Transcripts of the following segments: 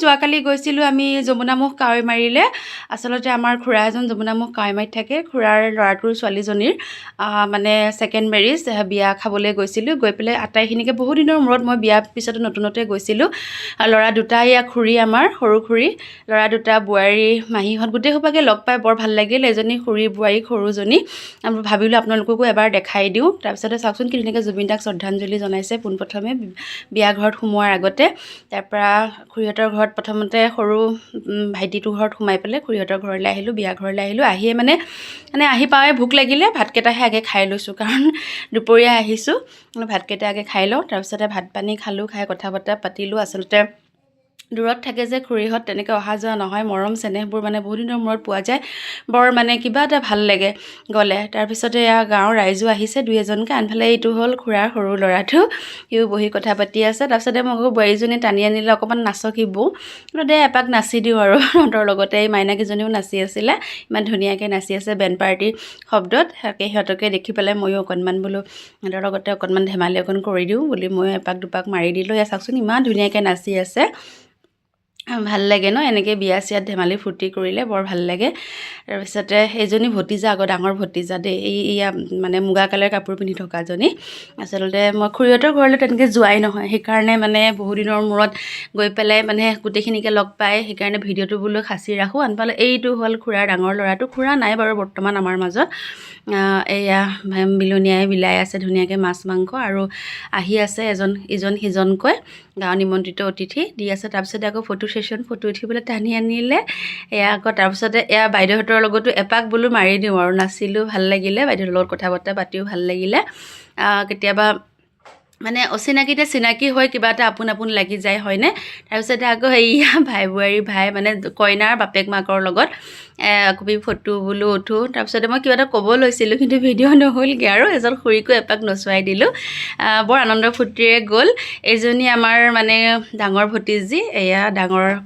যোৱাকালি গৈছিলোঁ আমি যমুনামুখ কাৱৈ মাৰিলে আচলতে আমাৰ খুৰা এজন যমুনামুখ কাৱৈ মাৰিত থাকে খুৰাৰ ল'ৰাটোৰ ছোৱালীজনীৰ মানে ছেকেণ্ড মেৰিজ বিয়া খাবলৈ গৈছিলোঁ গৈ পেলাই আটাইখিনিকে বহু দিনৰ মূৰত মই বিয়াৰ পিছতো নতুনতে গৈছিলোঁ ল'ৰা দুটা ইয়া খুৰী আমাৰ সৰু খুৰী ল'ৰা দুটা বোৱাৰী মাহীহঁত গোটেই সোপাকে লগ পাই বৰ ভাল লাগিল এজনী খুৰী বোৱাৰী সৰুজনী ভাবিলোঁ আপোনালোককো এবাৰ দেখাই দিওঁ তাৰপিছতে চাওকচোন কি ধুনীয়াকৈ জুবিন দাক শ্ৰদ্ধাঞ্জলি জনাইছে পোনপ্ৰথমে বিয়া ঘৰত সোমোৱাৰ আগতে তাৰপৰা খুৰীহঁতৰ ঘৰত প্ৰথমতে সৰু ভাইটিটোৰ ঘৰত সোমাই পেলাই খুৰীহঁতৰ ঘৰলৈ আহিলোঁ বিয়া ঘৰলৈ আহিলোঁ আহিয়ে মানে আহি পাওঁৱে ভোক লাগিলে ভাতকেইটাহে আগে খাই লৈছোঁ কাৰণ দুপৰীয়া আহিছোঁ ভাতকেইটা আগে খাই লওঁ তাৰপিছতে ভাত পানী খালোঁ খাই কথা বতৰা পাতিলোঁ আচলতে দূৰত থাকে যে খুৰীহঁত তেনেকৈ অহা যোৱা নহয় মৰম চেনেহবোৰ মানে বহুত দিনৰ মূৰত পোৱা যায় বৰ মানে কিবা এটা ভাল লাগে গ'লে তাৰপিছতে এয়া গাঁৱৰ ৰাইজো আহিছে দুই এজনকৈ আনফালে এইটো হ'ল খুৰাৰ সৰু ল'ৰাটো সিও বহি কথা পাতি আছে তাৰপিছতে মই আকৌ বোৱাৰীজনী টানি আনিলে অকণমান নাচক বৌ দে এপাক নাচি দিওঁ আৰু সিহঁতৰ লগতে এই মাইনাকেইজনীও নাচি আছিলে ইমান ধুনীয়াকৈ নাচি আছে বেণ্ড পাৰ্টিৰ শব্দত সিহঁতকে দেখি পেলাই ময়ো অকণমান বোলো সিহঁতৰ লগতে অকণমান ধেমালি অকণ কৰি দিওঁ বুলি ময়ো এপাক দুপাক মাৰি দিলোঁ এয়া চাওকচোন ইমান ধুনীয়াকৈ নাচি আছে ভাল লাগে ন এনেকৈ বিয়া চিয়াত ধেমালি ফূৰ্তি কৰিলে বৰ ভাল লাগে তাৰপিছতে এইজনী ভতিজা আকৌ ডাঙৰ ভতিজা দেই এয়া মানে মুগা কালাৰ কাপোৰ পিন্ধি থকাজনী আচলতে মই খুৰীহঁতৰ ঘৰলৈ তেনেকৈ যোৱাই নহয় সেইকাৰণে মানে বহুদিনৰ মূৰত গৈ পেলাই মানে গোটেইখিনিকে লগ পাই সেইকাৰণে ভিডিঅ'টো বোলো সাঁচি ৰাখোঁ আনফালে এইটো হ'ল খুৰাৰ ডাঙৰ ল'ৰাটো খুৰা নাই বাৰু বৰ্তমান আমাৰ মাজত এয়া বিলনীয়াই বিলাই আছে ধুনীয়াকৈ মাছ মাংস আৰু আহি আছে ইজন সিজনকৈ গাঁও নিমন্ত্ৰিত অতিথি দি আছে তাৰপিছতে আকৌ ফটো ছেশ্যন ফটো উঠিবলৈ টানি আনিলে এয়া আকৌ তাৰপিছতে এয়া বাইদেউহঁতৰ লগতো এপাক বোলো মাৰি দিওঁ আৰু নাচিলোঁ ভাল লাগিলে বাইদেউৰ লগত কথা বতৰা পাতিও ভাল লাগিলে কেতিয়াবা মানে অচিনাকিতে চিনাকি হৈ কিবা এটা আপোন আপোন লাগি যায় হয়নে তাৰপিছতে আকৌ এয়া ভাই বোৱাৰী ভাই মানে কইনাৰ বাপেক মাকৰ লগত কবি ফটো বোলো উঠোঁ তাৰপিছতে মই কিবা এটা ক'ব লৈছিলোঁ কিন্তু ভিডিঅ' নহ'লগৈ আৰু এজন খুৰীকো এপাক নচুৱাই দিলোঁ বৰ আনন্দ ফূৰ্তিৰে গ'ল এইজনী আমাৰ মানে ডাঙৰ ভতিজী এয়া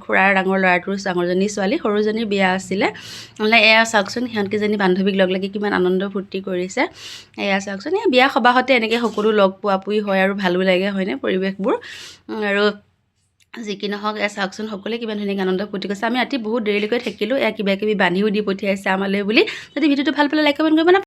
খুৰাৰ ডাঙৰ ল'ৰাটোৰ ডাঙৰজনী ছোৱালী সৰুজনীৰ বিয়া আছিলে মানে এয়া চাওকচোন সিহঁতকেইজনী বান্ধৱীক লগ লাগি কিমান আনন্দ ফূৰ্তি কৰিছে এয়া চাওকচোন এই বিয়া সবাহতে এনেকৈ সকলো লগ পোৱা পুই হয় আৰু ভালো লাগে হয়নে পৰিৱেশবোৰ আৰু যি কি নহওক এয়া চাওকচোন সকলোৱে কিমান ধুনীয়াকৈ আনন্দ ফূৰ্তি কৰিছে আমি ৰাতি বহুত দেৰিলৈকে থাকিলোঁ এয়া কিবা কিবি বান্ধিও দি পঠিয়াইছে আমালৈ বুলি যদি ভিডিঅ'টো ভাল পালে লাইক কমেণ্ট কৰিব